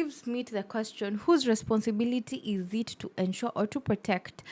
Gives me to the question, whose responsibility is it to ensure or to protect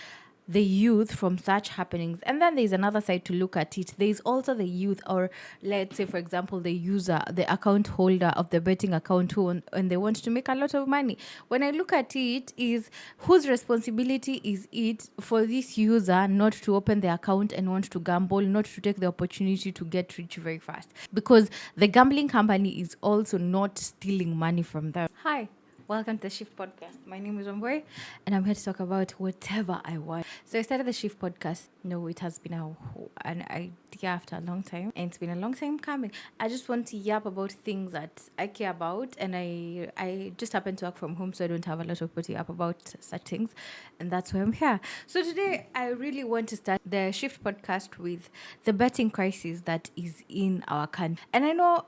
the youth from such happenings? And then there's another side to look at it. There's also the youth, or let's say, for example, the user, the account holder of the betting account, and they want to make a lot of money. When I look at it, is whose responsibility is it for this user not to open the account and want to gamble, not to take the opportunity to get rich very fast? Because the gambling company is also not stealing money from them. Hi. Welcome to the Shift Podcast. My name is Wambui, and I'm here to talk about whatever I want. So I started the Shift Podcast. No, it has been an idea after a long time, and it's been a long time coming. I just want to yap about things that I care about, and I just happen to work from home, so I don't have a lot of people to yap about such things, and that's why I'm here. So today, I really want to start the Shift Podcast with the betting crisis that is in our country. And I know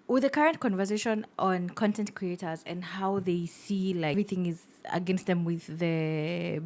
with the current conversation on content creators and how they see like everything is against them with the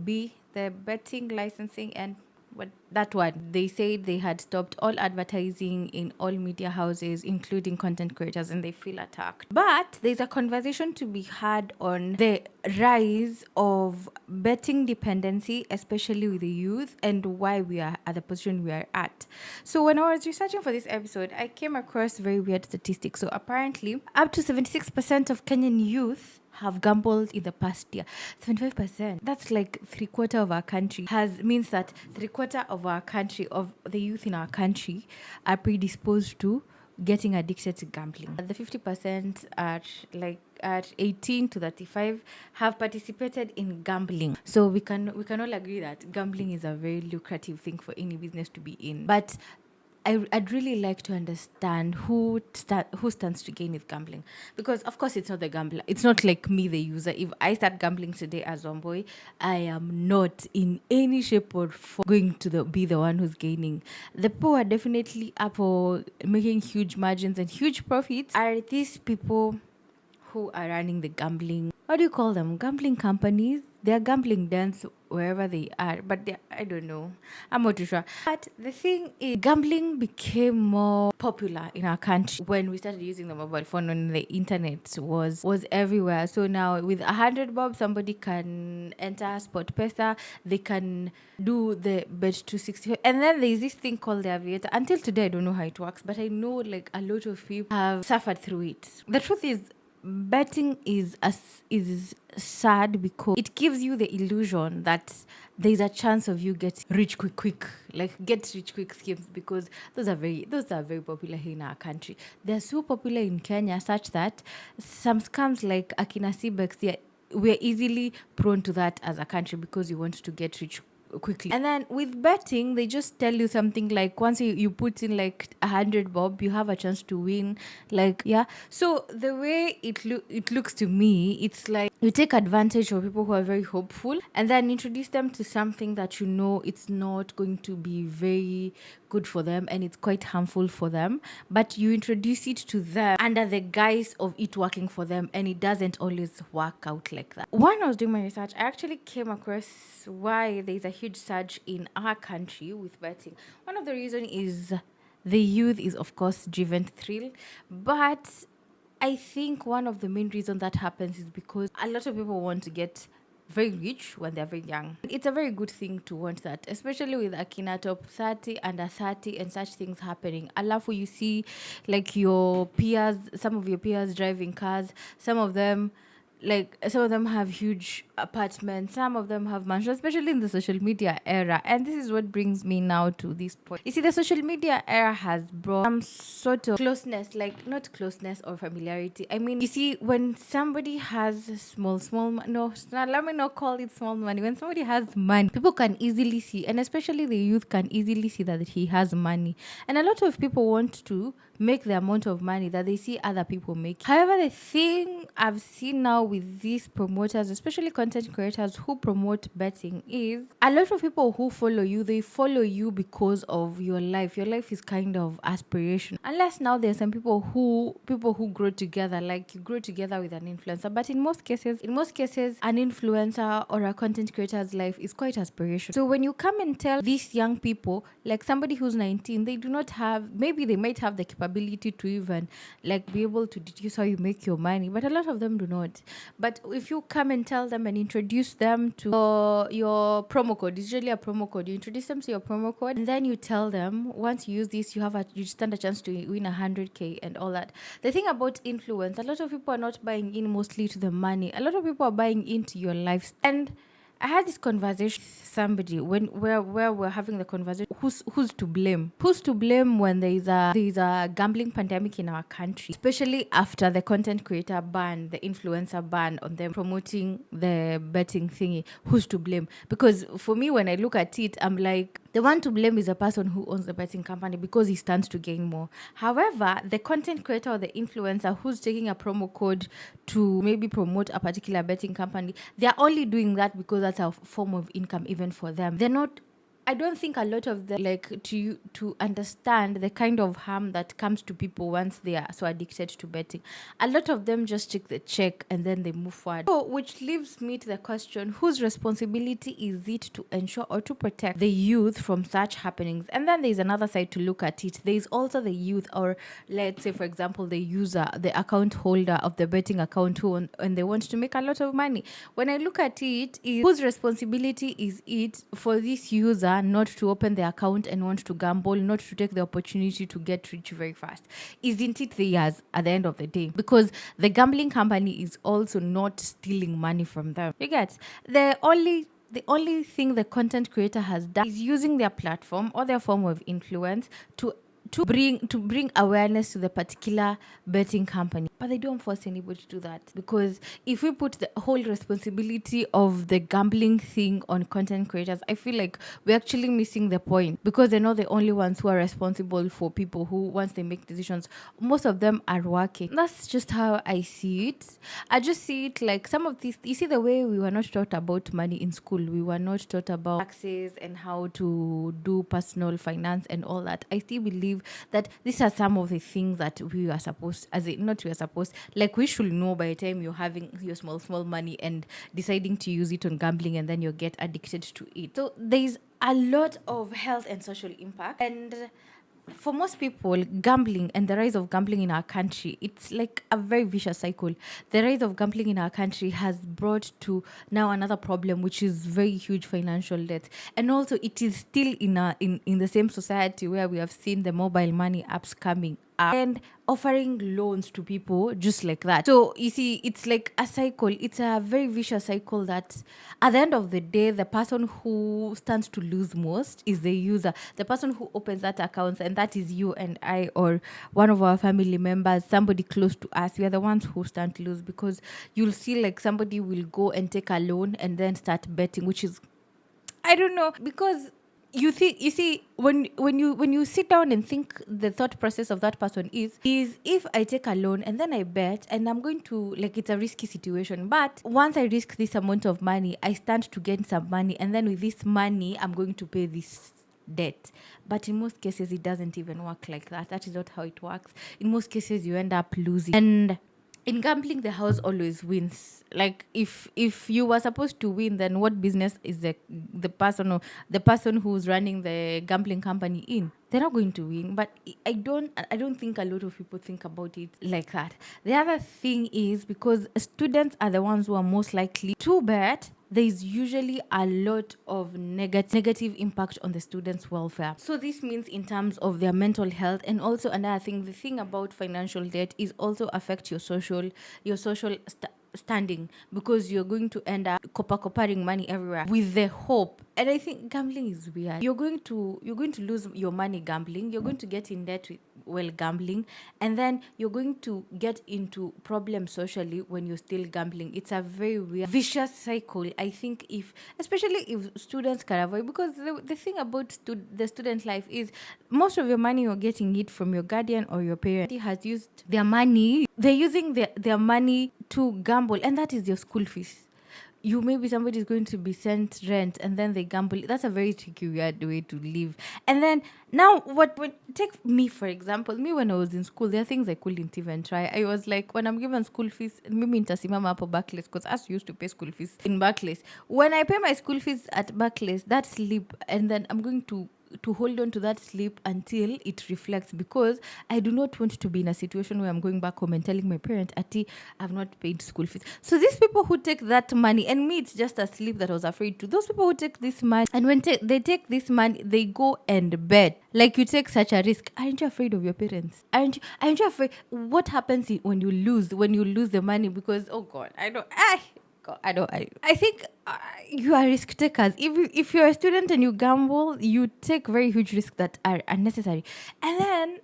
betting licensing and what that one, they said they had stopped all advertising in all media houses, including content creators, and they feel attacked. But there's a conversation to be had on the rise of betting dependency, especially with the youth, and why we are at the position we are at. So when I was researching for this episode, I came across very weird statistics. So apparently, up to 76% of Kenyan youth have gambled in the past year. 75%. That's like 3/4 of our country. Means that 3/4 of our country, of the youth in our country, are predisposed to getting addicted to gambling. The 50% are like at 18 to 35 have participated in gambling. So we can all agree that gambling is a very lucrative thing for any business to be in. But I'd really like to understand who stands to gain with gambling, because of course it's not the gambler. It's not like me, the user. If I start gambling today as Wambui, I am not in any shape or form going to be the one who's gaining. The people are definitely up for making huge margins and huge profits. Are these people who are running the gambling? What do you call them? Gambling companies? They're gambling dens wherever they are, but I don't know. I'm not too sure. But the thing is, gambling became more popular in our country when we started using the mobile phone, when the internet was everywhere. So now with 100 bob, somebody can enter Sport Pesa, they can do the bet 260. And then there's this thing called the aviator. Until today, I don't know how it works, but I know like a lot of people have suffered through it. The truth is, betting is sad because it gives you the illusion that there's a chance of you getting rich quick, like get rich quick schemes, because those are very popular here in our country. They're so popular in Kenya such that some scams like Akina Cbex, we're easily prone to that as a country because you want to get rich quickly. And then with betting, they just tell you something like once you put in like 100 bob, you have a chance to win. Like, yeah. So the way it looks to me, it's like you take advantage of people who are very hopeful and then introduce them to something that you know it's not going to be very good for them and it's quite harmful for them, but you introduce it to them under the guise of it working for them, and it doesn't always work out like that. When I was doing my research, I actually came across why there's a huge surge in our country with betting. One of the reasons is the youth is of course driven to thrill, but I think one of the main reasons that happens is because a lot of people want to get very rich when they're very young. It's a very good thing to want that, especially with Akina top 30, under 30, and such things happening. Alafu, you see like your peers, some of your peers driving cars, some of them have huge apartments, some of them have mansions, especially in the social media era. And this is what brings me now to this point. You see, the social media era has brought some sort of closeness, like not closeness or familiarity. I mean, you see, when somebody has let me not call it small money. When somebody has money, people can easily see, and especially the youth can easily see that he has money. And a lot of people want to make the amount of money that they see other people make. However, the thing I've seen now with these promoters, especially content creators who promote betting, is a lot of people who follow you, they follow you because of your life. Your life is kind of aspiration. Unless now there's some people who grow together, like you grow together with an influencer. But in most cases, an influencer or a content creator's life is quite aspiration. So when you come and tell these young people, like somebody who's 19, they do not have, maybe they might have the capability ability to even like be able to deduce how you make your money, but a lot of them do not. But if you come and tell them and introduce them to your promo code, it's usually a promo code. You introduce them to your promo code, and then you tell them once you use this, you stand a chance to win 100K and all that. The thing about influence, a lot of people are not buying in mostly to the money. A lot of people are buying into your lifestyle. And I had this conversation with somebody where we're having the conversation. Who's to blame? Who's to blame when there's a gambling pandemic in our country, especially after the content creator ban, the influencer ban on them promoting the betting thingy? Who's to blame? Because for me, when I look at it, I'm like, the one to blame is the person who owns the betting company because he stands to gain more. However, the content creator or the influencer who's taking a promo code to maybe promote a particular betting company, they're only doing that because that's a form of income even for them. They're not, I don't think a lot of them like to understand the kind of harm that comes to people once they are so addicted to betting. A lot of them just check the check and then they move forward. So, which leaves me to the question: whose responsibility is it to ensure or to protect the youth from such happenings? And then there's another side to look at it. There's also the youth, or let's say, for example, the user, the account holder of the betting account, and they want to make a lot of money. When I look at it, whose responsibility is it for this user not to open the account and want to gamble, not to take the opportunity to get rich very fast? Isn't it theirs at the end of the day? Because the gambling company is also not stealing money from them. You get the only thing the content creator has done is using their platform or their form of influence to bring awareness to the particular betting company. But they don't force anybody to do that, because if we put the whole responsibility of the gambling thing on content creators, I feel like we're actually missing the point, because they're not the only ones who are responsible for people who, once they make decisions, most of them are working. That's just how I see it. I just see it like some of these, you see, the way we were not taught about money in school, we were not taught about taxes and how to do personal finance and all that. I still believe that these are some of the things that we are supposed, like we should know by the time you're having your small money and deciding to use it on gambling, and then you get addicted to it. So there's a lot of health and social impact. And for most people, gambling and the rise of gambling in our country, it's like a very vicious cycle. The rise of gambling in our country has brought to now another problem, which is very huge financial debt. And also it is still in the same society where we have seen the mobile money apps coming up and offering loans to people just like that. So you see, it's like a cycle. It's a very vicious cycle that at the end of the day, the person who stands to lose most is the user, the person who opens that account, and that is you and I, or one of our family members, somebody close to us. We are the ones who stand to lose, because you'll see like somebody will go and take a loan and then start betting, which is, I don't know, because you see, when you sit down and think, the thought process of that person is if I take a loan and then I bet, and I'm going to, like, it's a risky situation, but once I risk this amount of money, I stand to gain some money, and then with this money I'm going to pay this debt. But in most cases it doesn't even work like that. That is not how it works. In most cases you end up losing. And in gambling, the house always wins. Like if you were supposed to win, then what business is the person who's running the gambling company in? They're not going to win. But I don't think a lot of people think about it like that. The other thing is, because students are the ones who are most likely to bet, there is usually a lot of negative impact on the students' welfare. So this means in terms of their mental health. And also another thing, the thing about financial debt is also affect your social standing, because you're going to end up coppering money everywhere with the hope. And I think gambling is weird. You're going to lose your money gambling. You're going to get in debt while gambling, and then you're going to get into problems socially when you're still gambling. It's a very weird, vicious cycle. I think especially if students can avoid, because the thing about the student life is most of your money you're getting it from your guardian or your parent. He has used their money. They're using their money to gamble, and that is your school fees. Maybe somebody is going to be sent rent and then they gamble. That's a very tricky, weird way to live. And then now, take me for example. Me, when I was in school, there are things I couldn't even try. I was like, when I'm given school fees, mimi nitasimama hapo Barclays, because us used to pay school fees in Barclays. When I pay my school fees at Barclays, that slip, and then I'm going to to hold on to that slip until it reflects, because I do not want to be in a situation where I'm going back home and telling my parent, Ati, I've not paid school fees. So these people who take that money, and me, it's just a slip that I was afraid to. Those people who take this money, and when they take this money, they go and bet. Like, you take such a risk. Aren't you afraid of your parents? Aren't you afraid? What happens when you lose the money? Because, oh God, God, I think you are risk takers. If you're a student and you gamble, you take very huge risks that are unnecessary. And then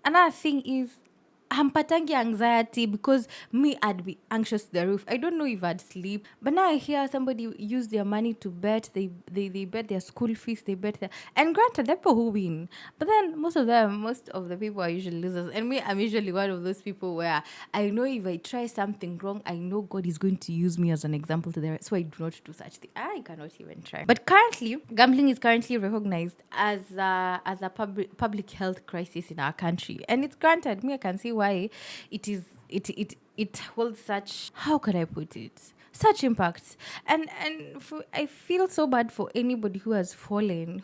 another thing is, hampatangi anxiety, because me, I'd be anxious to the roof. I don't know if I'd sleep, but now I hear somebody use their money to bet. They bet their school fees, they bet their, and granted, they're people who win, but then most of the people are usually losers, and me, I'm usually one of those people where I know if I try something wrong, I know God is going to use me as an example to the rest, so I do not do such thing. I cannot even try. But currently, gambling is currently recognized as a public health crisis in our country, and it's granted. Me, I can see why it holds such, how could I put it, such impacts. And I feel so bad for anybody who has fallen,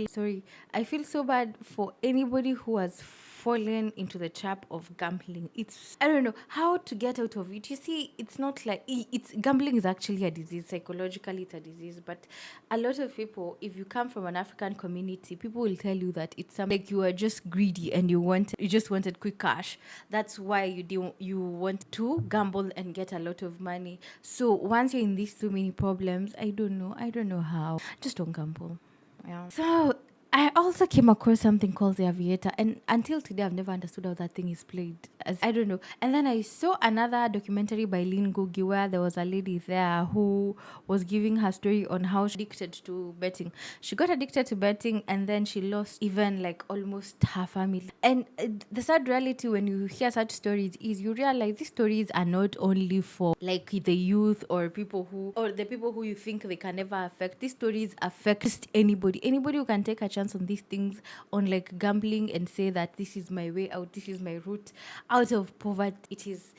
sorry, I feel so bad for anybody who has fallen into the trap of gambling. It's, I don't know how to get out of it. You see, it's not like it's gambling is actually a disease. Psychologically, it's a disease. But a lot of people, if you come from an African community, people will tell you that it's something like you are just greedy and you just wanted quick cash. That's why you want to gamble and get a lot of money. So once you're in these too many problems, I don't know how. Just don't gamble. Yeah. So I also came across something called the Aviator, and until today, I've never understood how that thing is played. I don't know. And then I saw another documentary by Lynn Gugi where there was a lady there who was giving her story on how she addicted to betting. She got addicted to betting, and then she lost even like almost her family. And the sad reality when you hear such stories is you realize these stories are not only for like the youth or the people who you think they can never affect. These stories affect just anybody who can take a chance on these things, on like gambling, and say that this is my way out, this is my route out of poverty. It is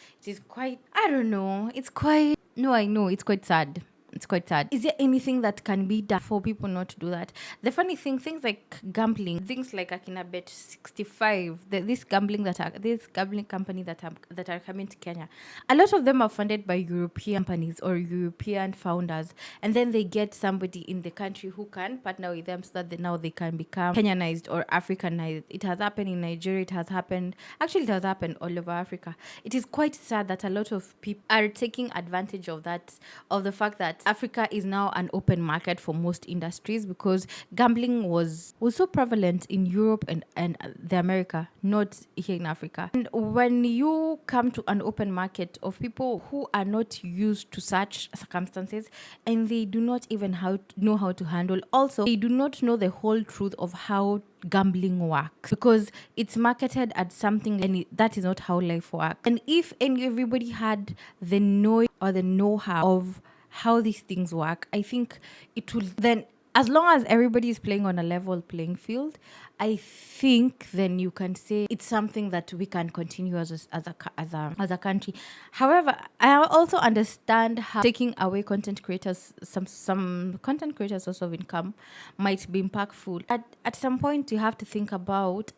quite, I don't know, I know it's quite sad. It's quite sad. Is there anything that can be done for people not to do that? The funny thing, things like gambling, things like Akina Bet 65, this gambling company that are coming to Kenya, a lot of them are funded by European companies or European founders, and then they get somebody in the country who can partner with them so that now they can become Kenyanized or Africanized. It has happened in Nigeria. It has happened all over Africa. It is quite sad that a lot of people are taking advantage of the fact that Africa is now an open market for most industries, because gambling was so prevalent in Europe and the America, not here in Africa. And when you come to an open market of people who are not used to such circumstances, and they do not even know how to handle, also they do not know the whole truth of how gambling works, because it's marketed as something, and that is not how life works. And if everybody had the know-how of how these things work, I think it will then, as long as everybody is playing on a level playing field, I think then you can say it's something that we can continue as a country. However, I also understand how taking away content creators, some content creators' source of income might be impactful. At some point, you have to think about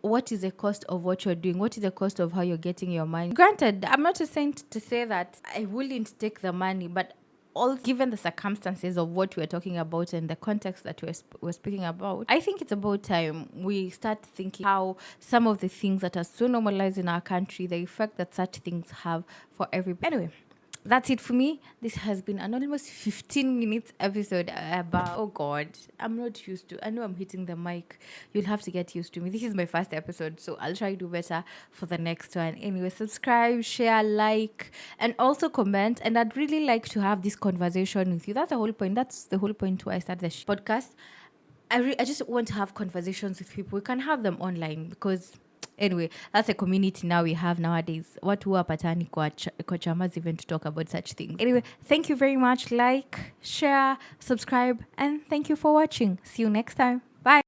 what is the cost of what you're doing, what is the cost of how you're getting your money. Granted, I'm not just saying to say that I wouldn't take the money, but all given the circumstances of what we're talking about and the context that we're speaking about, I think it's about time we start thinking how some of the things that are so normalized in our country, the effect that such things have for everybody. Anyway, that's it for me. This has been an almost 15 minutes episode about, oh God, I'm not used to, I know I'm hitting the mic. You'll have to get used to me. This is my first episode, so I'll try to do better for the next one. Anyway, subscribe, share, like, and also comment. And I'd really like to have this conversation with you. That's the whole point. That's the whole point why I started the podcast. I just want to have conversations with people. We can have them online because anyway, that's a community now we have nowadays. Watu wapatani kwa chamas even to talk about such things. Anyway, thank you very much. Like, share, subscribe, and thank you for watching. See you next time.